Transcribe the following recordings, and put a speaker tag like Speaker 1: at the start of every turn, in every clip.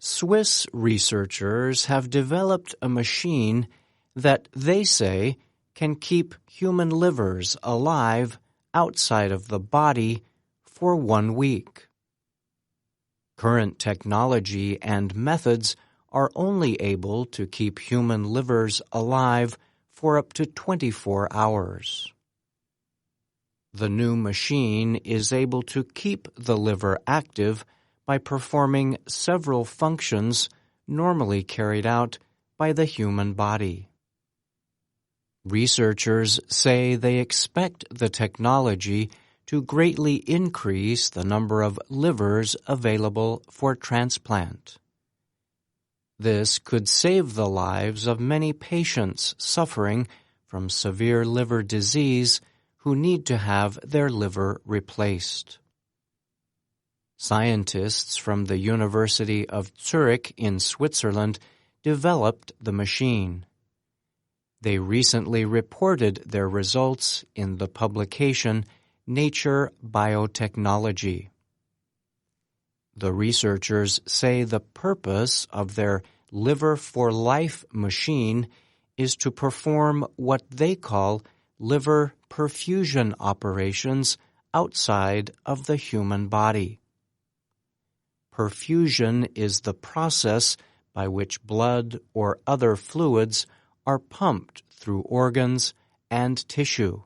Speaker 1: Swiss researchers have developed a machine that they say can keep human livers alive outside of the body for 1 week. Current technology and methods are only able to keep human livers alive for up to 24 hours. The new machine is able to keep the liver active by performing several functions normally carried out by the human body. Researchers say they expect the technology to greatly increase the number of livers available for transplant. This could save the lives of many patients suffering from severe liver disease who need to have their liver replaced. Scientists from the University of Zurich in Switzerland developed the machine. They recently reported their results in the publication Nature Biotechnology. The researchers say the purpose of their Liver for Life machine is to perform what they call liver perfusion operations outside of the human body. Perfusion is the process by which blood or other fluids are pumped through organs and tissue.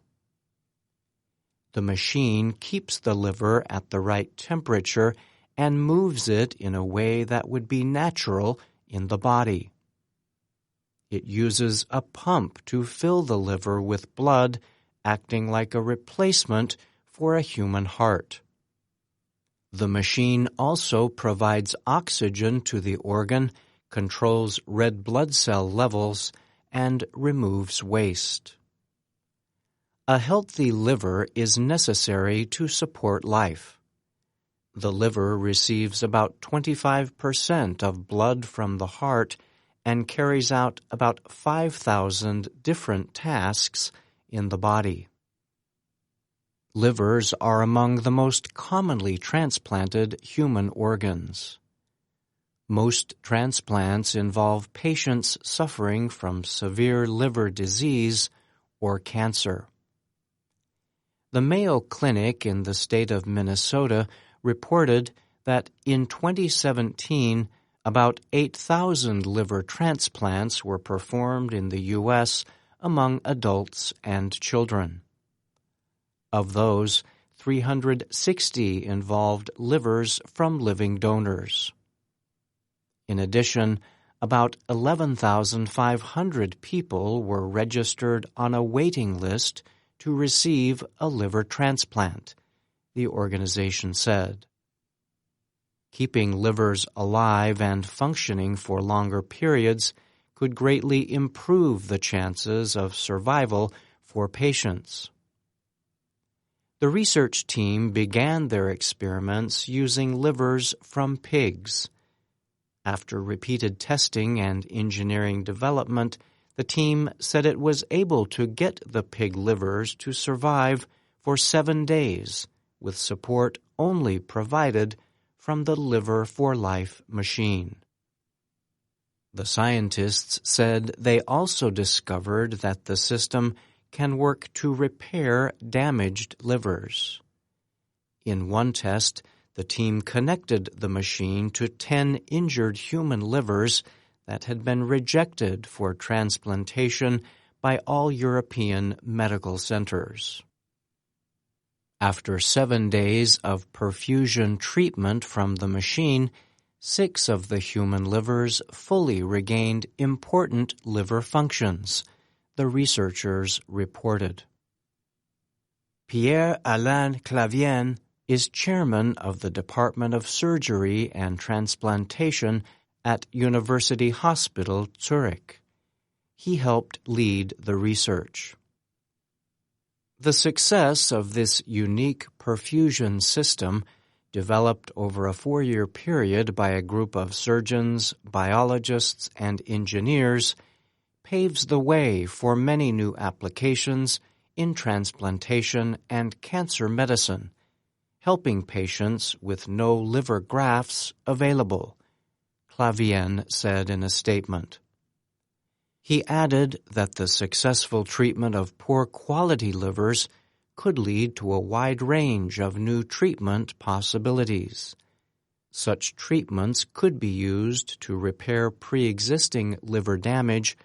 Speaker 1: The machine keeps the liver at the right temperature and moves it in a way that would be natural in the body. It uses a pump to fill the liver with blood, acting like a replacement for a human heart. The machine also provides oxygen to the organ, controls red blood cell levels, and removes waste. A healthy liver is necessary to support life. The liver receives about 25% of blood from the heart and carries out about 5,000 different tasks in the body. Livers are among the most commonly transplanted human organs. Most transplants involve patients suffering from severe liver disease or cancer. The Mayo Clinic in the state of Minnesota reported that in 2017, about 8,000 liver transplants were performed in the U.S. among adults and children. Of those, 360 involved livers from living donors. In addition, about 11,500 people were registered on a waiting list to receive a liver transplant, the organization said. Keeping livers alive and functioning for longer periods could greatly improve the chances of survival for patients. The research team began their experiments using livers from pigs. After repeated testing and engineering development, the team said it was able to get the pig livers to survive for 7 days, with support only provided from the Liver for Life machine. The scientists said they also discovered that the system can work to repair damaged livers. In one test, the team connected the machine to 10 injured human livers that had been rejected for transplantation by all European medical centers. After 7 days of perfusion treatment from the machine, 6 of the human livers fully regained important liver functions, the researchers reported. Pierre-Alain Clavien is chairman of the Department of Surgery and Transplantation at University Hospital Zurich. He helped lead the research. The success of this unique perfusion system, developed over a 4-year period by a group of surgeons, biologists, and engineers, paves the way for many new applications in transplantation and cancer medicine, helping patients with no liver grafts available, Clavien said in a statement. He added that the successful treatment of poor quality livers could lead to a wide range of new treatment possibilities. Such treatments could be used to repair pre-existing liver damage,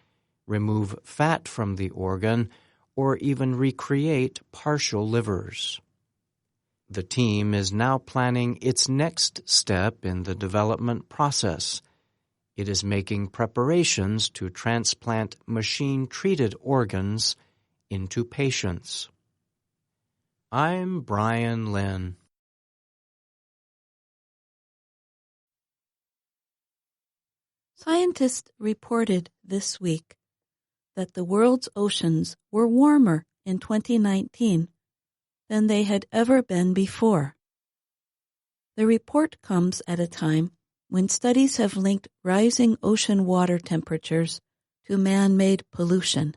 Speaker 1: remove fat from the organ, or even recreate partial livers. The team is now planning its next step in the development process. It is making preparations to transplant machine-treated organs into patients. I'm Brian Lynn.
Speaker 2: Scientists reported this week that the world's oceans were warmer in 2019 than they had ever been before. The report comes at a time when studies have linked rising ocean water temperatures to man-made pollution.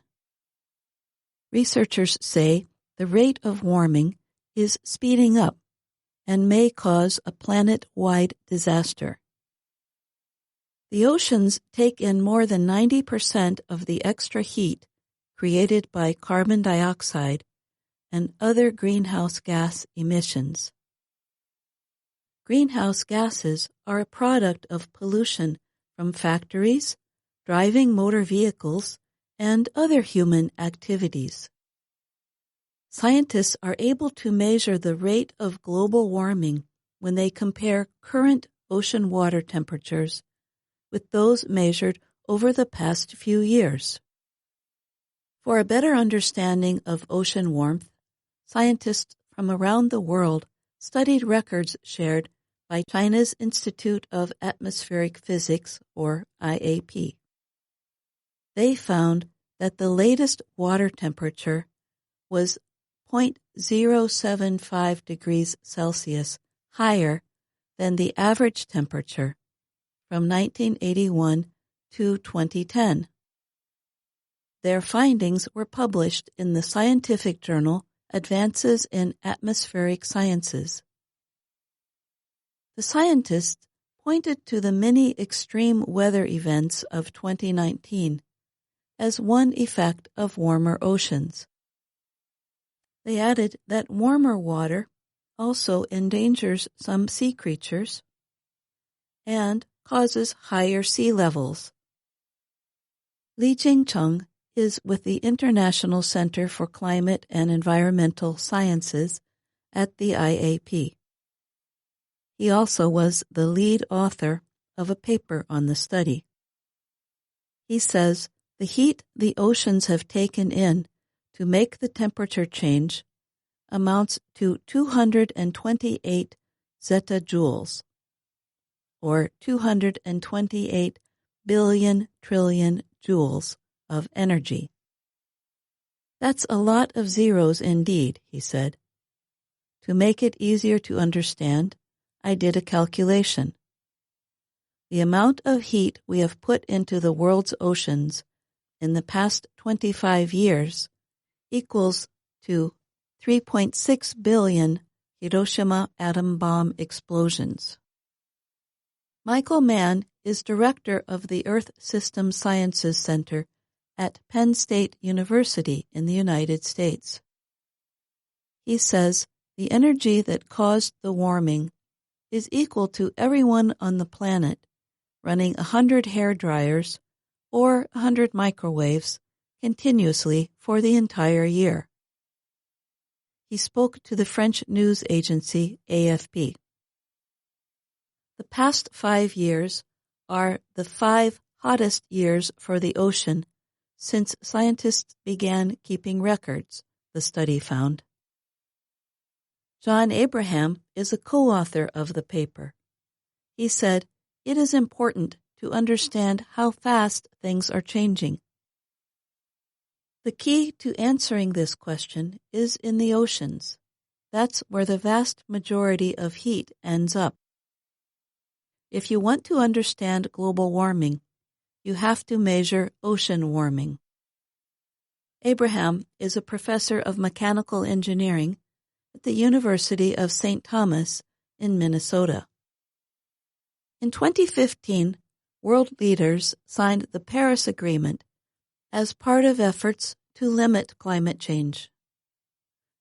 Speaker 2: Researchers say the rate of warming is speeding up and may cause a planet-wide disaster. The oceans take in more than 90% of the extra heat created by carbon dioxide and other greenhouse gas emissions. Greenhouse gases are a product of pollution from factories, driving motor vehicles, and other human activities. Scientists are able to measure the rate of global warming when they compare current ocean water temperatures with those measured over the past few years. For a better understanding of ocean warmth, scientists from around the world studied records shared by China's Institute of Atmospheric Physics, or IAP. They found that the latest water temperature was 0.075 degrees Celsius higher than the average temperature from 1981 to 2010. Their findings were published in the scientific journal Advances in Atmospheric Sciences. The scientists pointed to the many extreme weather events of 2019 as one effect of warmer oceans. They added that warmer water also endangers some sea creatures and causes higher sea levels. Li Jingcheng is with the International Center for Climate and Environmental Sciences at the IAP. He also was the lead author of a paper on the study. He says the heat the oceans have taken in to make the temperature change amounts to 228 zettajoules, or 228 billion trillion joules of energy. That's a lot of zeros indeed, he said. To make it easier to understand, I did a calculation. The amount of heat we have put into the world's oceans in the past 25 years equals to 3.6 billion Hiroshima atom bomb explosions. Michael Mann is director of the Earth System Sciences Center at Penn State University in the United States. He says the energy that caused the warming is equal to everyone on the planet running 100 hair dryers or 100 microwaves continuously for the entire year. He spoke to the French news agency AFP. The past 5 years are the 5 hottest years for the ocean since scientists began keeping records, the study found. John Abraham is a co-author of the paper. He said, "It is important to understand how fast things are changing. The key to answering this question is in the oceans. That's where the vast majority of heat ends up. If you want to understand global warming, you have to measure ocean warming." Abraham is a professor of mechanical engineering at the University of St. Thomas in Minnesota. In 2015, world leaders signed the Paris Agreement as part of efforts to limit climate change.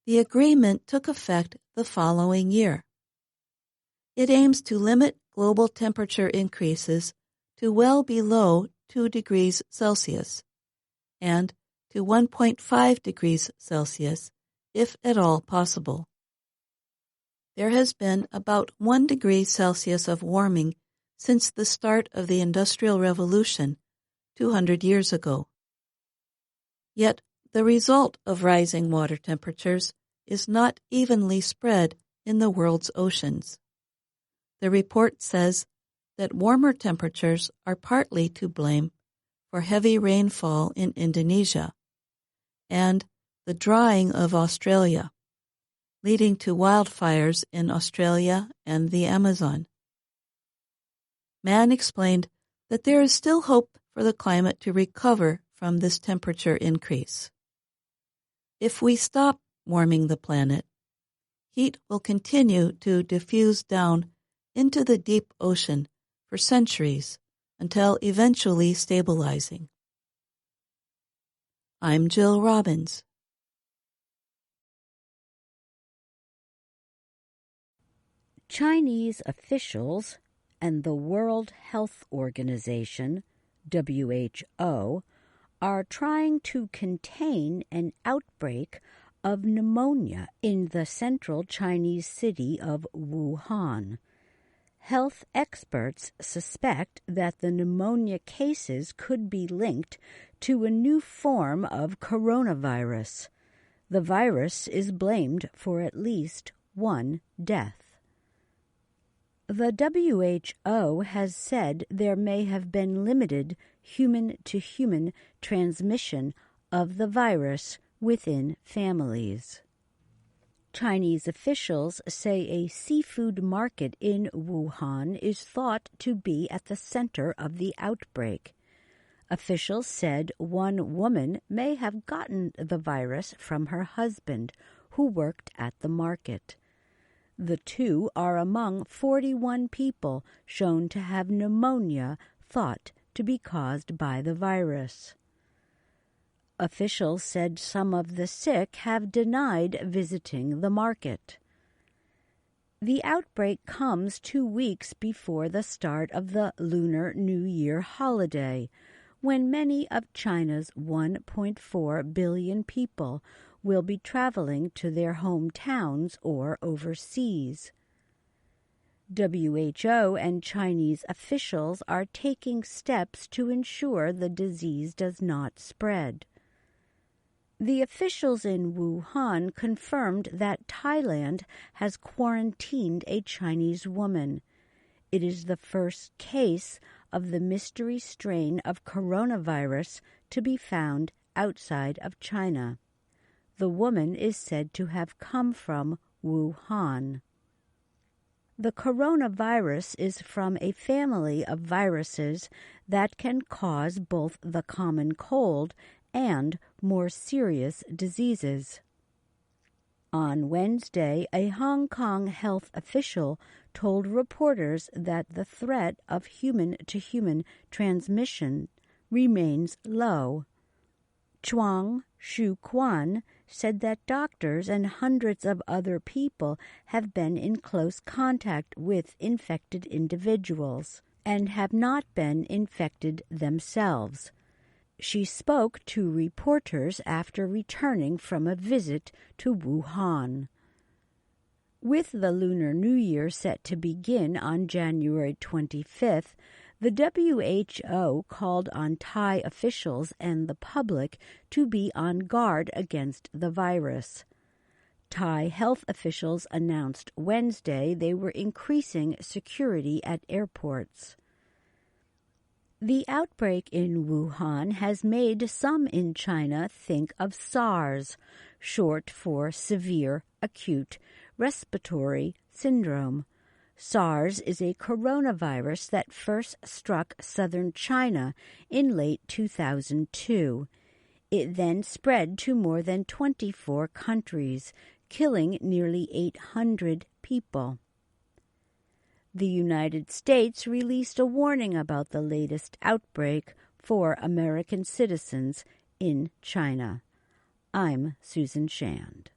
Speaker 2: The agreement took effect the following year. It aims to limit global temperature increases to well below 2 degrees Celsius and to 1.5 degrees Celsius, if at all possible. There has been about 1 degree Celsius of warming since the start of the Industrial Revolution 200 years ago. Yet the result of rising water temperatures is not evenly spread in the world's oceans. The report says that warmer temperatures are partly to blame for heavy rainfall in Indonesia and the drying of Australia, leading to wildfires in Australia and the Amazon. Mann explained that there is still hope for the climate to recover from this temperature increase. If we stop warming the planet, heat will continue to diffuse down into the deep ocean for centuries until eventually stabilizing. I'm Jill Robbins.
Speaker 3: Chinese officials and the World Health Organization, WHO, are trying to contain an outbreak of pneumonia in the central Chinese city of Wuhan. Health experts suspect that the pneumonia cases could be linked to a new form of coronavirus. The virus is blamed for at least one death. The WHO has said there may have been limited human-to-human transmission of the virus within families. Chinese officials say a seafood market in Wuhan is thought to be at the center of the outbreak. Officials said one woman may have gotten the virus from her husband, who worked at the market. The two are among 41 people shown to have pneumonia thought to be caused by the virus. Officials said some of the sick have denied visiting the market. The outbreak comes 2 weeks before the start of the Lunar New Year holiday, when many of China's 1.4 billion people will be traveling to their hometowns or overseas. WHO and Chinese officials are taking steps to ensure the disease does not spread. The officials in Wuhan confirmed that Thailand has quarantined a Chinese woman. It is the first case of the mystery strain of coronavirus to be found outside of China. The woman is said to have come from Wuhan. The coronavirus is from a family of viruses that can cause both the common cold and more serious diseases. On Wednesday, a Hong Kong health official told reporters that the threat of human-to-human transmission remains low. Chuang Shu-Quan said that doctors and hundreds of other people have been in close contact with infected individuals and have not been infected themselves. She spoke to reporters after returning from a visit to Wuhan. With the Lunar New Year set to begin on January 25th, the WHO called on Thai officials and the public to be on guard against the virus. Thai health officials announced Wednesday they were increasing security at airports. The outbreak in Wuhan has made some in China think of SARS, short for Severe Acute Respiratory Syndrome. SARS is a coronavirus that first struck southern China in late 2002. It then spread to more than 24 countries, killing nearly 800 people. The United States released a warning about the latest outbreak for American citizens in China. I'm Susan Shand.